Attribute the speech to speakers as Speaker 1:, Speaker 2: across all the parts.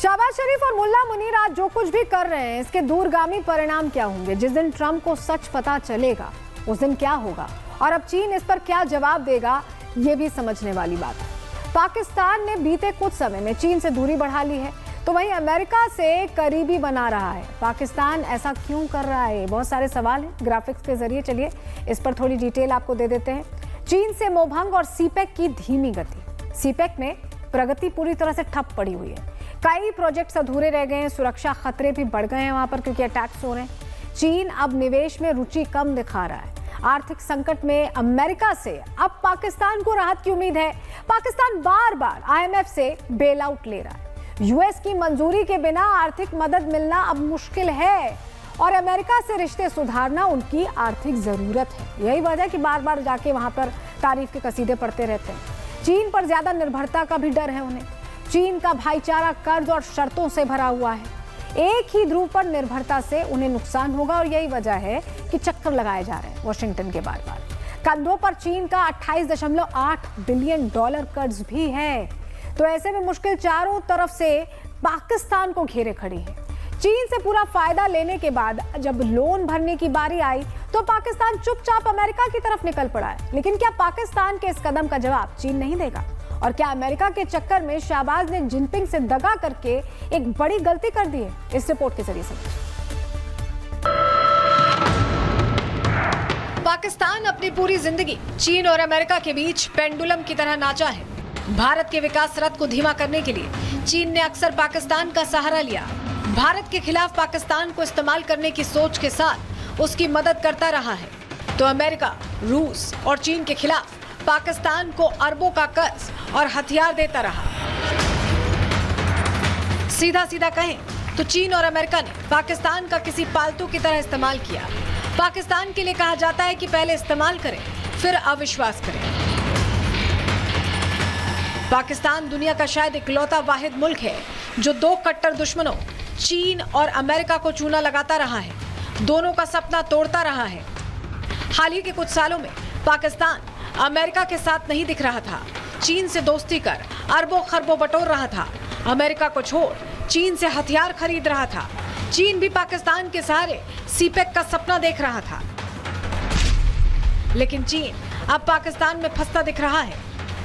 Speaker 1: शहबाज शरीफ और मुल्ला मुनीर आज जो कुछ भी कर रहे हैं, इसके दूरगामी परिणाम क्या होंगे? जिस दिन ट्रंप को सच पता चलेगा उस दिन क्या होगा और अब चीन इस पर क्या जवाब देगा, ये भी समझने वाली बात है। पाकिस्तान ने बीते कुछ समय में चीन से दूरी बढ़ा ली है, तो वहीं अमेरिका से करीबी बना रहा है। पाकिस्तान ऐसा क्यों कर रहा है? बहुत सारे सवाल हैं ग्राफिक्स के जरिए, चलिए इस पर थोड़ी डिटेल आपको दे देते हैं। चीन से मोभंग और सीपेक की धीमी गति। सीपेक में प्रगति पूरी तरह से ठप पड़ी हुई है, कई प्रोजेक्ट्स अधूरे रह गए हैं, सुरक्षा खतरे भी बढ़ गए हैं वहां पर क्योंकि अटैक्स हो रहे हैं। चीन अब निवेश में रुचि कम दिखा रहा है। आर्थिक संकट में अमेरिका से अब पाकिस्तान को राहत की उम्मीद है। पाकिस्तान बार बार IMF से बेल आउट ले रहा है। यूएस की मंजूरी के बिना आर्थिक मदद मिलना अब मुश्किल है और अमेरिका से रिश्ते सुधारना उनकी आर्थिक जरूरत है। यही वजह कि बार बार जाके वहां पर तारीफ के कसीदे पढ़ते रहते हैं। चीन पर ज्यादा निर्भरता का भी डर है उन्हें। चीन का भाईचारा कर्ज और शर्तों से भरा हुआ है। एक ही ध्रुव पर निर्भरता से उन्हें नुकसान होगा और यही वजह है कि चक्कर लगाए जा रहे हैं वॉशिंगटन के बार बार। कंधों पर चीन का 28.8 बिलियन डॉलर कर्ज भी है, तो ऐसे में मुश्किल चारों तरफ से पाकिस्तान को घेरे खड़ी है। चीन से पूरा फायदा लेने के बाद जब लोन भरने की बारी आई तो पाकिस्तान चुपचाप अमेरिका की तरफ निकल पड़ा है। लेकिन क्या पाकिस्तान के इस कदम का जवाब चीन नहीं देगा? और क्या अमेरिका के चक्कर में शहबाज ने जिनपिंग से दगा करके एक बड़ी गलती कर दी है? इस रिपोर्ट के जरिए समझिए। पाकिस्तान अपनी पूरी जिंदगी चीन और अमेरिका के बीच पेंडुलम की तरह नाचा है। भारत के विकास रथ को धीमा करने के लिए चीन ने अक्सर पाकिस्तान का सहारा लिया। भारत के खिलाफ पाकिस्तान को इस्तेमाल करने की सोच के साथ उसकी मदद करता रहा है, तो अमेरिका, रूस और चीन के खिलाफ पाकिस्तान को अरबों का कर्ज और हथियार देता रहा। सीधा सीधा कहें तो चीन और अमेरिका ने पाकिस्तान का किसी पालतू की तरह इस्तेमाल किया। पाकिस्तान के लिए कहा जाता है कि पहले इस्तेमाल करें फिर अविश्वास करें। पाकिस्तान दुनिया का शायद इकलौता वाहिद मुल्क है जो दो कट्टर दुश्मनों चीन और अमेरिका को चूना लगाता रहा है, दोनों का सपना तोड़ता रहा है। हाल ही के कुछ सालों में पाकिस्तान अमेरिका के साथ नहीं दिख रहा था, चीन से दोस्ती कर अरबों खरबों बटोर रहा था। अमेरिका को छोड़ चीन से हथियार खरीद रहा था। चीन भी पाकिस्तान के सहारे सीपेक का सपना देख रहा था। लेकिन चीन अब पाकिस्तान में फंसता दिख रहा है।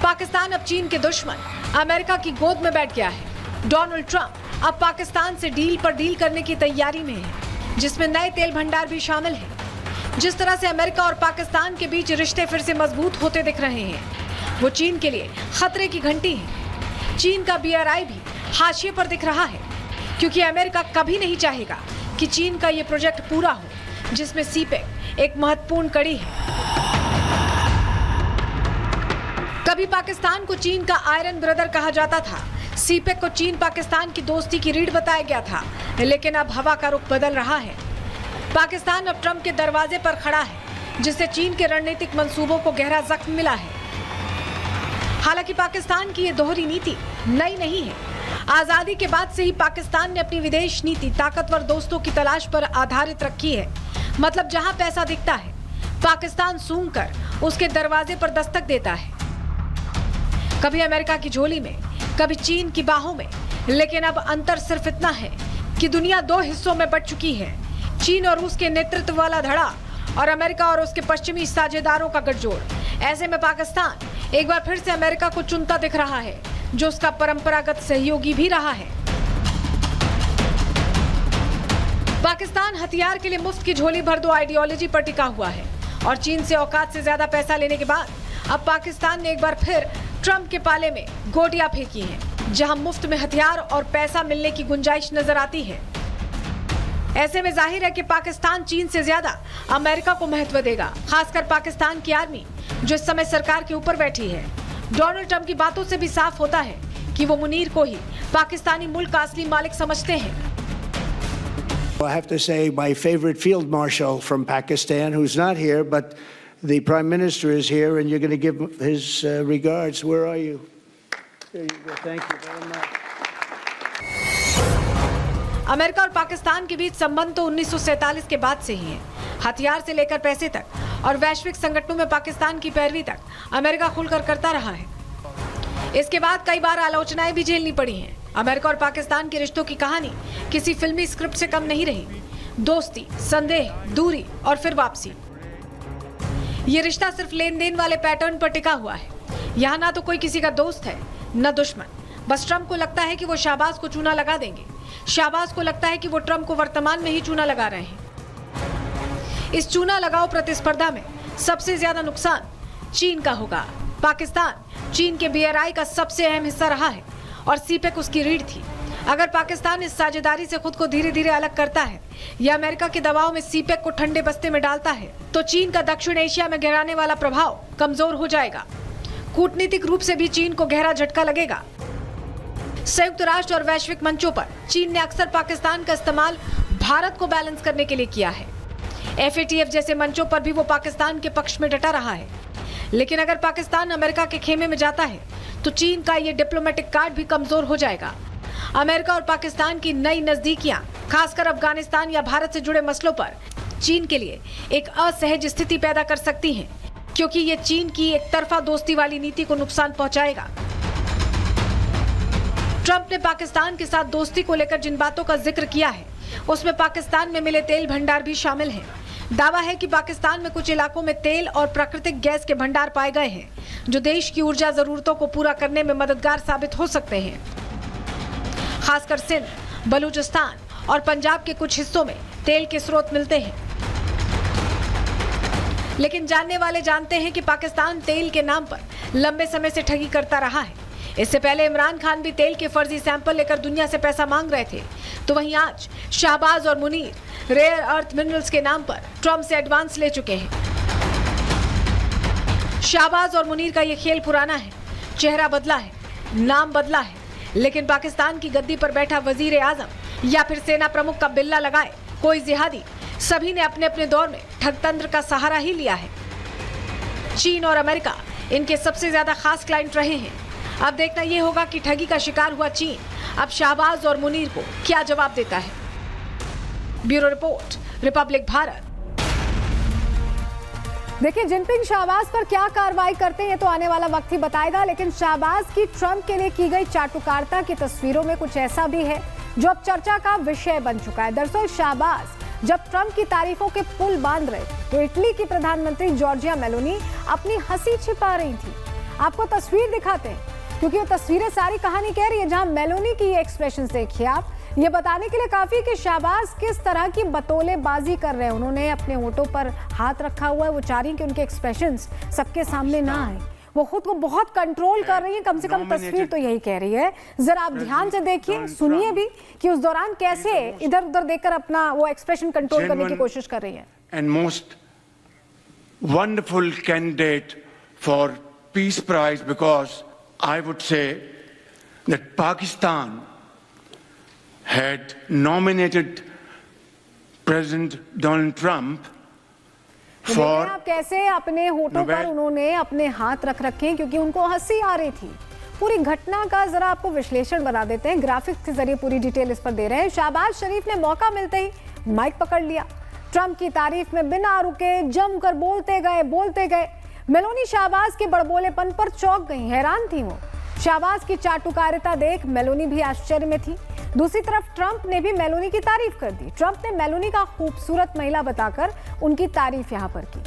Speaker 1: पाकिस्तान अब चीन के दुश्मन अमेरिका की गोद में बैठ गया है। डोनाल्ड ट्रंप अब पाकिस्तान से डील पर डील करने की तैयारी में है, जिसमें नए तेल भंडार भी शामिल है। जिस तरह से अमेरिका और पाकिस्तान के बीच रिश्ते फिर से मजबूत होते दिख रहे हैं, वो चीन के लिए खतरे की घंटी है। चीन का BRI भी हाशिए पर दिख रहा है, क्योंकि अमेरिका कभी नहीं चाहेगा कि चीन का ये प्रोजेक्ट पूरा हो, जिसमें सीपेक एक महत्वपूर्ण कड़ी है। कभी पाकिस्तान को चीन का आयरन ब्रदर कहा जाता था। सीपेक को चीन पाकिस्तान की दोस्ती की रीढ़ बताया गया था, लेकिन अब हवा का रुख बदल रहा है। पाकिस्तान अब ट्रंप के दरवाजे पर खड़ा है, जिससे चीन के रणनीतिक मंसूबों को गहरा जख्म मिला है। हालांकि पाकिस्तान की ये दोहरी नीति नई नहीं है। आजादी के बाद से ही पाकिस्तान ने अपनी विदेश नीति ताकतवर दोस्तों की तलाश पर आधारित रखी है। मतलब जहां पैसा दिखता है, पाकिस्तान सूंघ कर उसके दरवाजे पर दस्तक देता है। कभी अमेरिका की झोली में, कभी चीन की बाहों में। लेकिन अब अंतर सिर्फ इतना है कि दुनिया दो हिस्सों में बंट चुकी है। चीन और रूस के नेतृत्व वाला धड़ा और अमेरिका और उसके पश्चिमी साझेदारों का गठजोड़। ऐसे में पाकिस्तान एक बार फिर से अमेरिका को चुनता दिख रहा है, जो उसका परंपरागत सहयोगी भी रहा है। पाकिस्तान हथियार के लिए मुफ्त की झोली भर दो आइडियोलॉजी पर टिका हुआ है और चीन से औकात से ज्यादा पैसा लेने के बाद अब पाकिस्तान ने एक बार फिर ट्रंप के पाले में गोटियां फेंकी हैं, जहां मुफ्त में हथियार और पैसा मिलने की गुंजाइश नजर आती है। ऐसे में जाहिर है कि पाकिस्तान चीन से ज्यादा अमेरिका को महत्व देगा, खासकर पाकिस्तान की आर्मी जो इस समय सरकार के ऊपर बैठी है। डोनाल्ड ट्रंप की बातों से भी साफ होता है कि वो मुनीर को ही पाकिस्तानी मुल्क का असली मालिक समझते हैं।
Speaker 2: I have to say my favorite field marshal from Pakistan, who's not here, but the Prime Minister is here, and you're going to give his regards. Where are you? There you go. Thank you very much.
Speaker 1: America और पाकिस्तान के बीच संबंध तो 1947 के बाद से ही है। हथियार से लेकर पैसे तक और वैश्विक संगठनों में पाकिस्तान की पैरवी तक अमेरिका खुलकर करता रहा है। इसके बाद कई बार आलोचनाएं भी झेलनी पड़ी हैं।
Speaker 3: अमेरिका और पाकिस्तान के रिश्तों की कहानी किसी फिल्मी स्क्रिप्ट से कम नहीं रही। दोस्ती, संदेह, दूरी और फिर वापसी। ये रिश्ता सिर्फ लेन देन वाले पैटर्न पर टिका हुआ है। यहाँ ना तो कोई किसी का दोस्त है न दुश्मन। बस ट्रंप को लगता है कि वो शहबाज को चूना लगा देंगे, शहबाज को लगता है कि वो ट्रंप को वर्तमान में ही चूना लगा रहे हैं। इस चूना लगाओ प्रतिस्पर्धा में सबसे ज्यादा नुकसान चीन का होगा। पाकिस्तान चीन के BRI का सबसे अहम हिस्सा रहा है और सीपेक उसकी रीढ़ थी। अगर पाकिस्तान इस साझेदारी से खुद को धीरे धीरे अलग करता है या अमेरिका के दबाव में सीपेक को ठंडे बस्ते में डालता है तो चीन का दक्षिण एशिया में गहराने वाला प्रभाव कमजोर हो जाएगा। कूटनीतिक रूप से भी चीन को गहरा झटका लगेगा। संयुक्त राष्ट्र और वैश्विक मंचों पर चीन ने अक्सर पाकिस्तान का इस्तेमाल भारत को बैलेंस करने के लिए किया है। FATF जैसे मंचों पर भी वो पाकिस्तान के पक्ष में डटा रहा है। लेकिन अगर पाकिस्तान अमेरिका के खेमे में जाता है तो चीन का ये डिप्लोमेटिक कार्ड भी कमजोर हो जाएगा। अमेरिका और पाकिस्तान की नई नजदीकियां, खासकर अफगानिस्तान या भारत से जुड़े मसलों पर चीन के लिए एक असहज स्थिति पैदा कर सकती हैं, क्योंकि ये चीन की एक तरफा दोस्ती वाली नीति को नुकसान पहुंचाएगा। ट्रंप ने पाकिस्तान के साथ दोस्ती को लेकर जिन बातों का जिक्र किया है उसमें पाकिस्तान में मिले तेल भंडार भी शामिल हैं। दावा है कि पाकिस्तान में कुछ इलाकों में तेल और प्राकृतिक गैस के भंडार पाए गए हैं जो देश की ऊर्जा जरूरतों को पूरा करने में मददगार साबित हो सकते हैं। खासकर सिंध, बलूचिस्तान और पंजाब के कुछ हिस्सों में तेल के स्रोत मिलते हैं। लेकिन जानने वाले जानते हैं कि पाकिस्तान तेल के नाम पर लंबे समय से ठगी करता रहा है। इससे पहले इमरान खान भी तेल के फर्जी सैंपल लेकर दुनिया से पैसा मांग रहे थे, तो वहीं आज शहबाज और मुनीर रेयर अर्थ मिनरल्स के नाम पर ट्रंप से एडवांस ले चुके हैं। शहबाज और मुनीर का ये खेल पुराना है, चेहरा बदला है, नाम बदला है, लेकिन पाकिस्तान की गद्दी पर बैठा वजीर आजम या फिर सेना प्रमुख का बिल्ला लगाए कोई जिहादी, सभी ने अपने अपने दौर में ठगतंत्र का सहारा ही लिया है। चीन और अमेरिका इनके सबसे ज्यादा खास क्लाइंट रहे हैं। अब देखना यह होगा कि ठगी का शिकार हुआ चीन अब शहबाज और मुनीर को क्या जवाब देता है। Bureau report, Republic Bharat.
Speaker 1: देखिए, जिनपिंग शहबाज पर क्या कार्रवाई करते हैं ये तो आने वाला वक्त ही बताएगा, लेकिन शहबाज की ट्रंप के लिए की गई चाटुकारिता की तस्वीरों में कुछ ऐसा भी है जो अब चर्चा का विषय बन चुका है। दरअसल शहबाज जब ट्रंप की तारीफों के पुल बांध रहे तो इटली की प्रधानमंत्री जॉर्जिया मेलोनी अपनी हंसी छिपा रही थी। आपको तस्वीर दिखाते हैं क्योंकि वो तस्वीरें सारी कहानी कह रही है। जहां मेलोनी की ये एक्सप्रेशन देखिए आप, ये बताने के लिए काफी कि शहबाज किस तरह की बतौलेबाजी कर रहे हैं। उन्होंने अपने होठों पर हाथ रखा हुआ है, वो चाह रही कि उनके एक्सप्रेशंस सबके सामने ना आए। वो खुद को बहुत कंट्रोल कर रही है, कम से कम तस्वीर तो यही कह रही है। जरा आप ध्यान से देखिए, सुनिए भी कि उस दौरान कैसे इधर उधर देखकर अपना वो एक्सप्रेशन कंट्रोल करने की कोशिश कर रही है।
Speaker 4: And most wonderful candidate for peace prize, because I would say that Pakistan had nominated President Donald Trump for
Speaker 1: आप कैसे अपने होठों पर उन्होंने अपने हाथ रख रखे हैं क्योंकि उनको हंसी आ रही थी। पूरी घटना का जरा आपको विश्लेषण बना देते हैं, ग्राफिक्स के जरिए पूरी डिटेल इस पर दे रहे हैं। शहबाज शरीफ ने मौका मिलते ही माइक पकड़ लिया, ट्रंप की तारीफ में बिना रुके जमकर बोलते गए। मेलोनी शहबाज के बड़बोलेपन पर चौंक गई, हैरान थी वो। शहबाज की चाटुकारिता देख मेलोनी भी आश्चर्य में थी। दूसरी तरफ ट्रंप ने भी मेलोनी की तारीफ कर दी। ट्रंप ने मेलोनी का खूबसूरत महिला बताकर उनकी तारीफ यहां पर की।